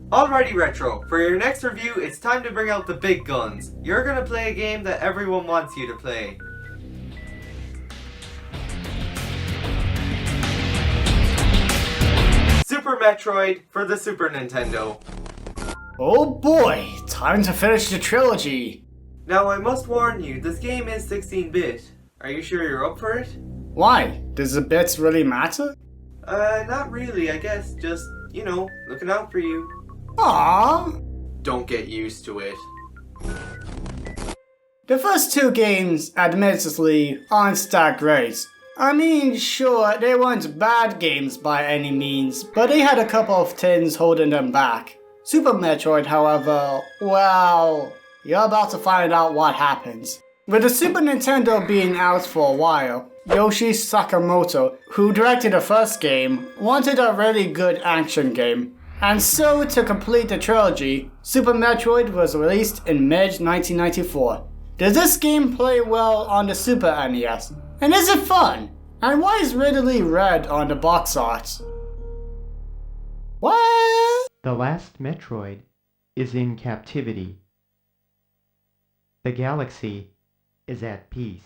Alrighty Retro, for your next review it's time to bring out the big guns. You're gonna play a game that everyone wants you to play. Super Metroid for the Super Nintendo. Oh boy, time to finish the trilogy. Now I must warn you, this game is 16-bit. Are you sure you're up for it? Why? Does the bits really matter? Not really, I guess. Just, looking out for you. Aww. Don't get used to it. The first two games, admittedly, aren't that great. I mean, sure, they weren't bad games by any means, but they had a couple of things holding them back. Super Metroid, however, well, you're about to find out what happens. With the Super Nintendo being out for a while, Yoshi Sakamoto, who directed the first game, wanted a really good action game. And so, to complete the trilogy, Super Metroid was released in mid-1994. Does this game play well on the Super NES? And is it fun? And why is Ridley red on the box art? What? The last Metroid is in captivity. The galaxy is at peace.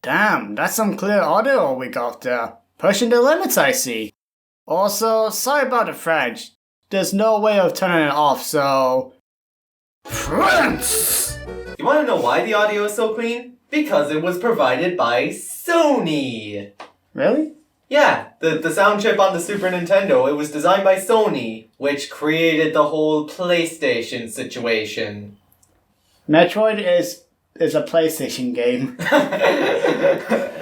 Damn, that's some clear audio we got there. Pushing the limits, I see. Also, sorry about the French. There's no way of turning it off, so... Prince! You wanna know why the audio is so clean? Because it was provided by Sony! Really? Yeah, the sound chip on the Super Nintendo, it was designed by Sony, which created the whole PlayStation situation. Metroid is a PlayStation game.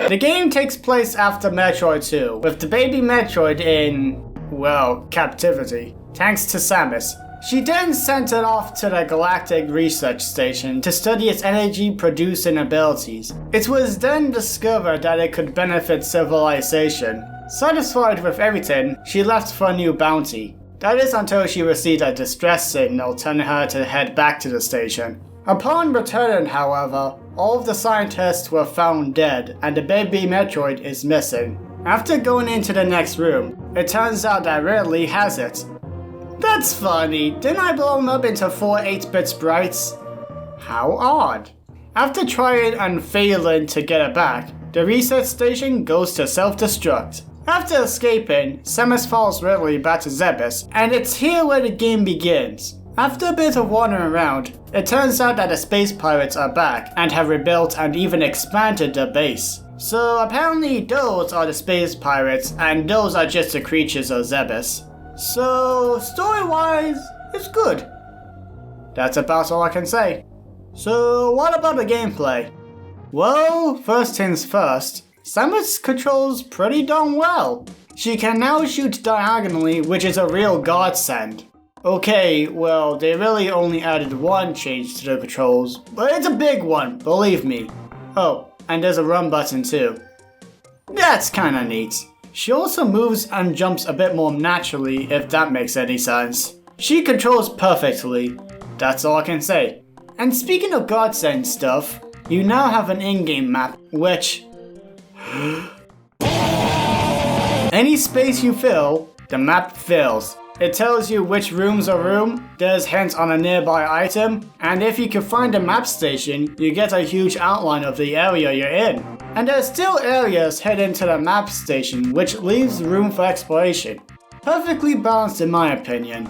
The game takes place after Metroid 2, with the baby Metroid in, well, captivity. Thanks to Samus. She then sent it off to the Galactic Research Station to study its energy-producing abilities. It was then discovered that it could benefit civilization. Satisfied with everything, she left for a new bounty. That is until she received a distress signal telling her to head back to the station. Upon returning, however, all of the scientists were found dead and the baby Metroid is missing. After going into the next room, it turns out that Ridley has it. That's funny, didn't I blow him up into 4 8-bit sprites? How odd. After trying and failing to get it back, the research station goes to self-destruct. After escaping, Samus follows Ridley back to Zebes, and it's here where the game begins. After a bit of wandering around, it turns out that the space pirates are back and have rebuilt and even expanded their base. So apparently those are the space pirates and those are just the creatures of Zebes. So story-wise, it's good. That's about all I can say. So what about the gameplay? Well, first things first, Samus controls pretty darn well. She can now shoot diagonally, which is a real godsend. Okay, well, they really only added one change to the controls, but it's a big one, believe me. Oh, and there's a run button too. That's kinda neat. She also moves and jumps a bit more naturally, if that makes any sense. She controls perfectly. That's all I can say. And speaking of godsend stuff, you now have an in-game map, which... Any space you fill, the map fills. It tells you which room's a room, there's hints on a nearby item, and if you can find a map station, you get a huge outline of the area you're in. And there's still areas hidden to the map station, which leaves room for exploration. Perfectly balanced in my opinion.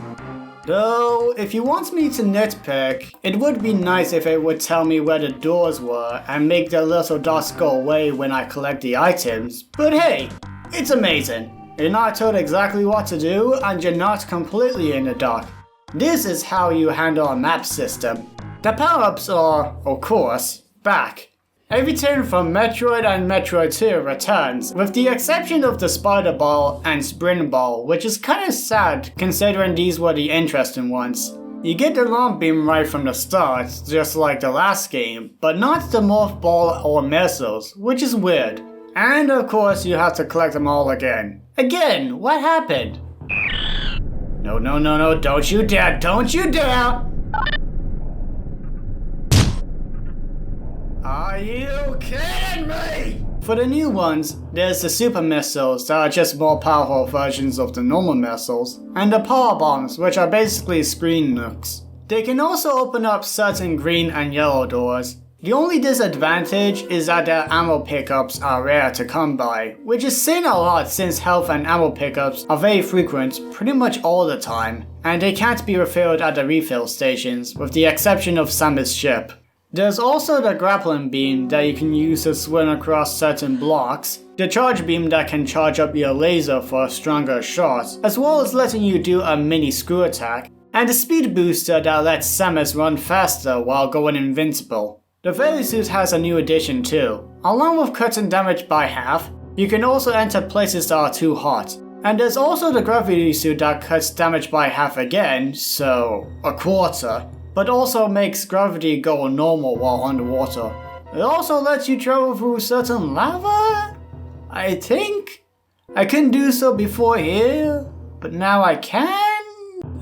Though, if you want me to nitpick, it would be nice if it would tell me where the doors were and make the little dots go away when I collect the items, but hey, it's amazing. You're not told exactly what to do, and you're not completely in the dark. This is how you handle a map system. The power-ups are, of course, back. Everything from Metroid and Metroid 2 returns, with the exception of the Spider Ball and Sprint Ball, which is kinda sad considering these were the interesting ones. You get the Long Beam right from the start, just like the last game, but not the Morph Ball or missiles, which is weird. And of course you have to collect them all again. Again, what happened? No, don't you dare, don't you dare! Are you kidding me? For the new ones, there's the super missiles that are just more powerful versions of the normal missiles, and the power bombs, which are basically screen nukes. They can also open up certain green and yellow doors. The only disadvantage is that their ammo pickups are rare to come by, which is saying a lot since health and ammo pickups are very frequent pretty much all the time, and they can't be refilled at the refill stations, with the exception of Samus' ship. There's also the grappling beam that you can use to swing across certain blocks, the charge beam that can charge up your laser for a stronger shot, as well as letting you do a mini screw attack, and the speed booster that lets Samus run faster while going invincible. The Fairy Suit has a new addition too. Along with cutting damage by half, you can also enter places that are too hot. And there's also the Gravity Suit that cuts damage by half again, so a quarter, but also makes gravity go normal while underwater. It also lets you travel through certain lava? I think? I couldn't do so before here, but now I can?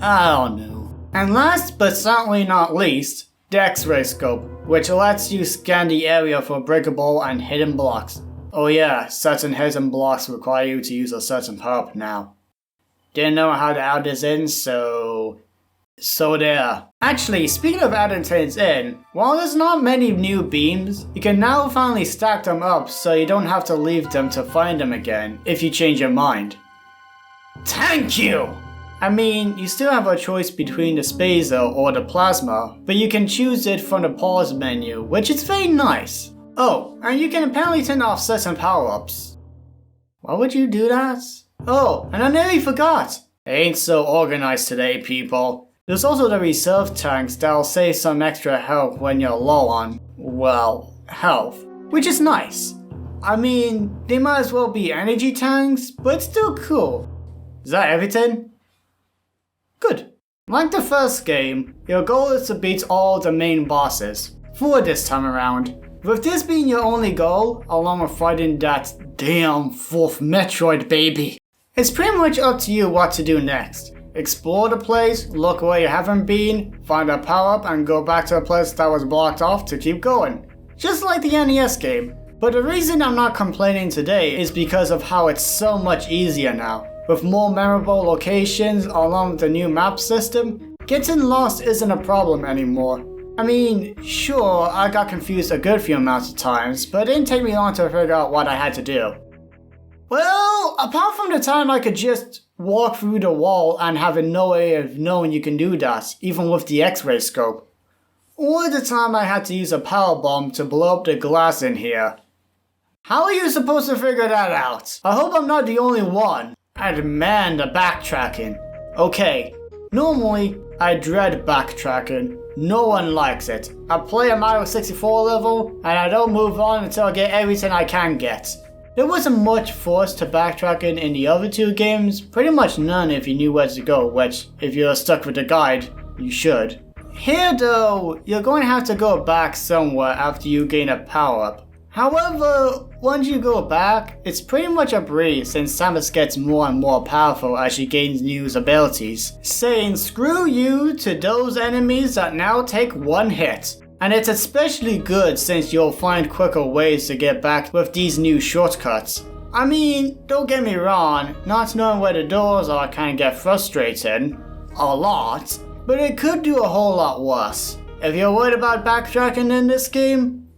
I don't know. And last but certainly not least, the X-ray scope, which lets you scan the area for breakable and hidden blocks. Oh yeah, certain hidden blocks require you to use a certain power-up now. Didn't know how to add this in, so there. Actually, speaking of adding things in, while there's not many new beams, you can now finally stack them up so you don't have to leave them to find them again if you change your mind. Thank you! I mean, you still have a choice between the spacer or the plasma, but you can choose it from the pause menu, which is very nice. Oh, and you can apparently turn off certain power-ups. Why would you do that? Oh, and I nearly forgot. I ain't so organized today, people. There's also the reserve tanks that'll save some extra health when you're low on, well, health, which is nice. I mean, they might as well be energy tanks, but it's still cool. Is that everything? Good. Like the first game, your goal is to beat all the main bosses, 4 this time around. With this being your only goal, along with fighting that damn 4th Metroid baby, it's pretty much up to you what to do next. Explore the place, look where you haven't been, find a power-up and go back to a place that was blocked off to keep going. Just like the NES game. But the reason I'm not complaining today is because of how it's so much easier now. With more memorable locations along with the new map system, getting lost isn't a problem anymore. I mean, sure, I got confused a good few amounts of times, but it didn't take me long to figure out what I had to do. Well, apart from the time I could just walk through the wall and having no way of knowing you can do that, even with the X-ray scope. Or the time I had to use a power bomb to blow up the glass in here. How are you supposed to figure that out? I hope I'm not the only one. And man, the backtracking. Okay, normally I dread backtracking. No one likes it. I play a Mario 64 level and I don't move on until I get everything I can get. There wasn't much force to backtracking in the other 2 games, pretty much none if you knew where to go, which, if you're stuck with the guide, you should. Here though, you're going to have to go back somewhere after you gain a power-up. However, once you go back, it's pretty much a breeze since Samus gets more and more powerful as she gains new abilities, saying screw you to those enemies that now take 1 hit. And it's especially good since you'll find quicker ways to get back with these new shortcuts. I mean, don't get me wrong, not knowing where the doors are can get frustrating, a lot, but it could do a whole lot worse. If you're worried about backtracking in this game,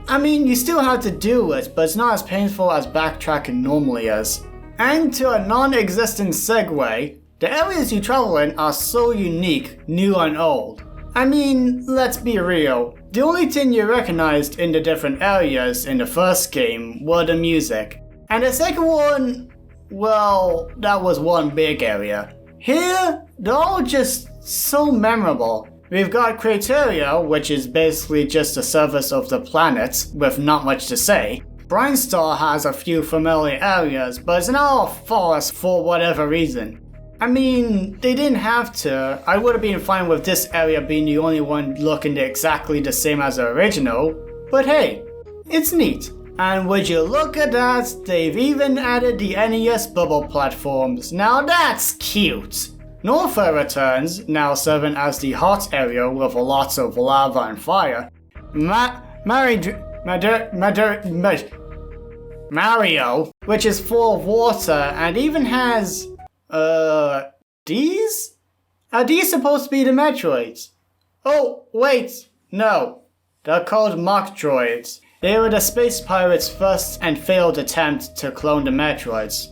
I mean, you still have to do it, but it's not as painful as backtracking normally is. And to a non-existent segue, the areas you travel in are so unique, new and old. I mean, let's be real, the only thing you recognized in the different areas in the first game were the music. And the second one, well, that was one big area. Here, they're all just so memorable. We've got Crateria, which is basically just the surface of the planet, with not much to say. Brainstar has a few familiar areas, but it's now a forest for whatever reason. I mean, they didn't have to. I would have been fine with this area being the only one looking exactly the same as the original, but hey, it's neat. And would you look at that, they've even added the NES bubble platforms. Now that's cute! Norfair returns, now serving as the hot area with lots of Mario, which is full of water and even has, these? Are these supposed to be the Metroids? Oh, wait, no. They're called mock droids. They were the space pirates' first and failed attempt to clone the Metroids.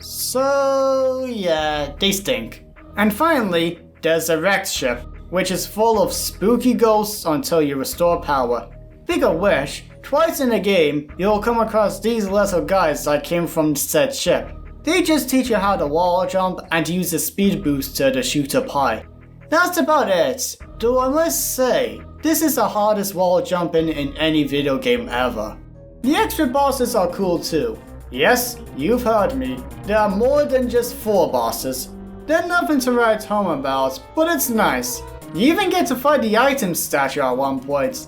So, yeah, they stink. And finally, there's the wrecked ship, which is full of spooky ghosts until you restore power. Speaking of which, twice in the game, you'll come across these little guys that came from said ship. They just teach you how to wall jump and use the speed booster to shoot up high. That's about it, though I must say, this is the hardest wall jumping in any video game ever. The extra bosses are cool too. Yes, you've heard me, there are more than just 4 bosses. They're nothing to write home about, but it's nice. You even get to fight the item statue at one point.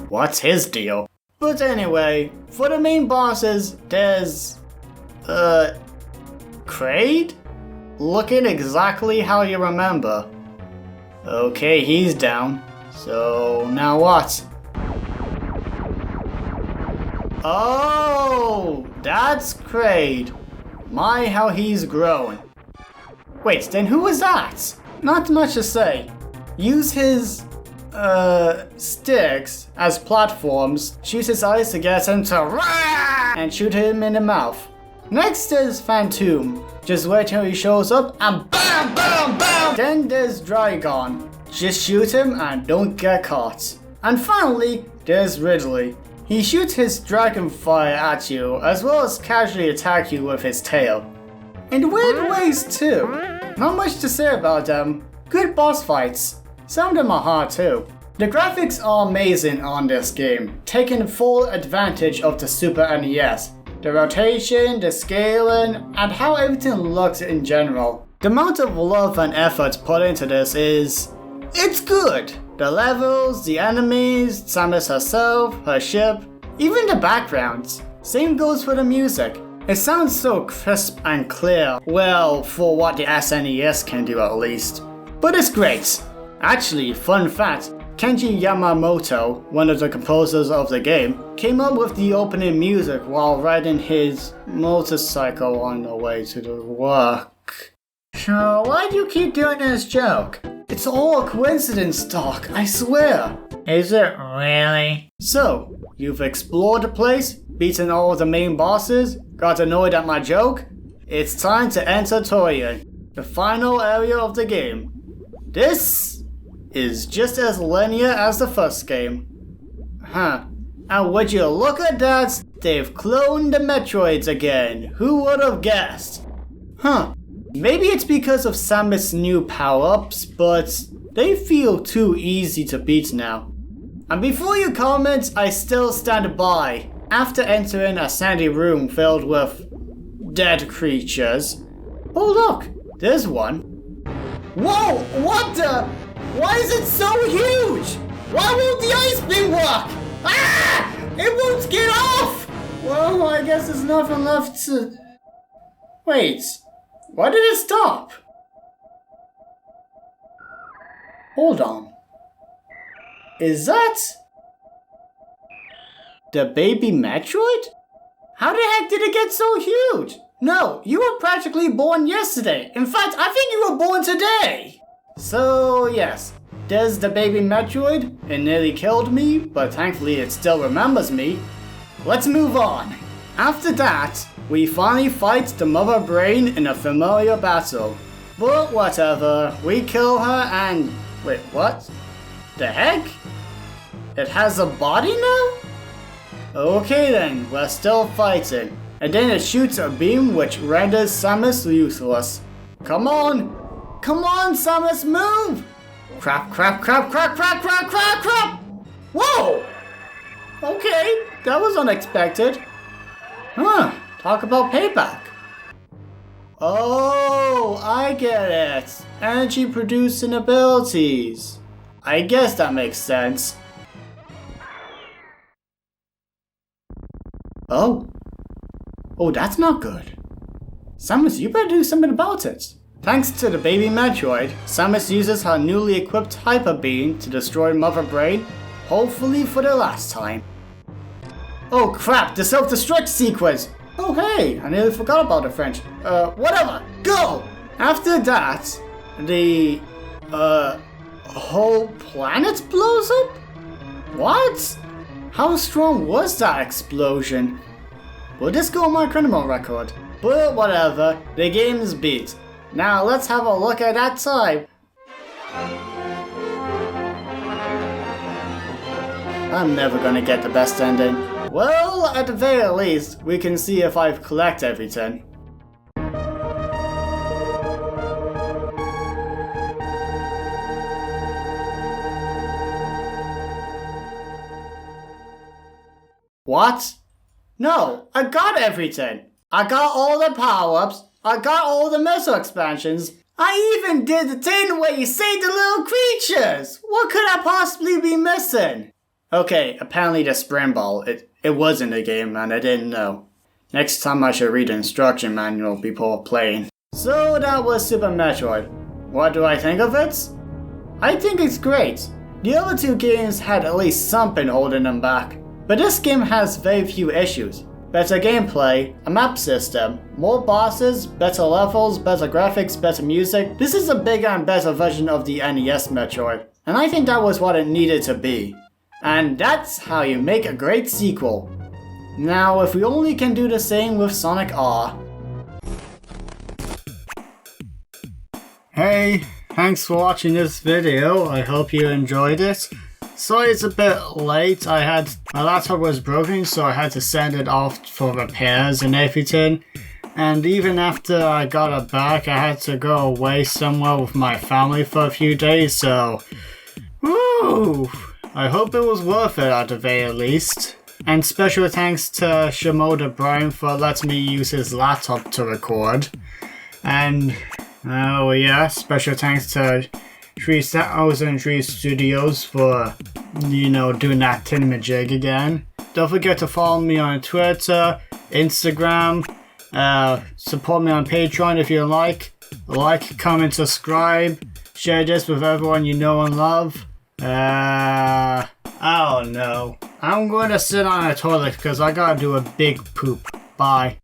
What's his deal? But anyway, for the main bosses, there's... Kraid? Looking exactly how you remember. Okay, he's down. So, now what? Oh, that's Kraid. My, how he's growing. Wait, then who was that? Not much to say. Use his, sticks as platforms, shoot his eyes to get him to rah! And shoot him in the mouth. Next is Phantom. Just wait till he shows up and BAM BAM BAM! Then there's Dragon. Just shoot him and don't get caught. And finally, there's Ridley. He shoots his dragon fire at you as well as casually attack you with his tail. In weird ways too. Not much to say about them. Good boss fights. Some of them are hard too. The graphics are amazing on this game, taking full advantage of the Super NES. The rotation, the scaling, and how everything looks in general. The amount of love and effort put into this it's good. The levels, the enemies, Samus herself, her ship, even the backgrounds. Same goes for the music. It sounds so crisp and clear, well, for what the SNES can do at least. But it's great. Actually, fun fact, Kenji Yamamoto, one of the composers of the game, came up with the opening music while riding his motorcycle on the way to the work. So why do you keep doing this joke? It's all a coincidence, Doc, I swear. Is it really? So, you've explored the place, beaten all of the main bosses, got annoyed at my joke? It's time to enter Torian, the final area of the game. This is just as linear as the first game. Huh. And would you look at that, they've cloned the Metroids again. Who would have guessed? Huh. Maybe it's because of Samus' new power-ups, but they feel too easy to beat now. And before you comment, I still stand by. After entering a sandy room filled with dead creatures. Oh look, there's one. Whoa, what the? Why is it so huge? Why won't the ice beam work? Ah! It won't get off! Well, I guess there's nothing left to... Wait, why did it stop? Hold on. Is that... the baby Metroid? How the heck did it get so huge? No, you were practically born yesterday. In fact, I think you were born today. So, yes, there's the baby Metroid. It nearly killed me, but thankfully it still remembers me. Let's move on. After that, we finally fight the Mother Brain in a familiar battle. But whatever, we kill her and... wait, what? The heck? It has a body now? Okay then, we're still fighting. And then it shoots a beam which renders Samus useless. Come on! Come on, Samus, move! Crap, crap, crap, crap, crap, crap, crap, crap! Whoa! Okay, that was unexpected. Huh, talk about payback. Oh, I get it. Energy producing abilities. I guess that makes sense. Oh. Oh, that's not good. Samus, you better do something about it. Thanks to the baby Metroid, Samus uses her newly equipped Hyper Beam to destroy Mother Brain, hopefully for the last time. Oh crap, the self-destruct sequence! Oh hey, I nearly forgot about the French. Whatever, go! After that, the, whole planet blows up? What? How strong was that explosion? Will this go on my criminal record? But whatever, the game is beat. Now let's have a look at that time. I'm never gonna get the best ending. Well, at the very least, we can see if I've collected everything. What? No, I got everything. I got all the power-ups, I got all the missile expansions, I even did the thing where you save the little creatures! What could I possibly be missing? Okay, apparently the spring ball, it was in the game and I didn't know. Next time I should read the instruction manual before playing. So that was Super Metroid. What do I think of it? I think it's great. The other two games had at least something holding them back. But this game has very few issues. Better gameplay, a map system, more bosses, better levels, better graphics, better music. This is a bigger and better version of the NES Metroid. And I think that was what it needed to be. And that's how you make a great sequel. Now, if we only can do the same with Sonic R. Hey, thanks for watching this video. I hope you enjoyed it. Sorry it's a bit late. My laptop was broken, so I had to send it off for repairs and everything. And even after I got it back, I had to go away somewhere with my family for a few days, so... Woo! I hope it was worth it at the very least. And special thanks to Shimoda Brian for letting me use his laptop to record. And, oh yeah, special thanks to 3003 Studios for, doing that thingamajig again. Don't forget to follow me on Twitter, Instagram, support me on Patreon if you like, comment, subscribe, share this with everyone you know and love. I don't know. I'm going to sit on a toilet because I gotta do a big poop. Bye.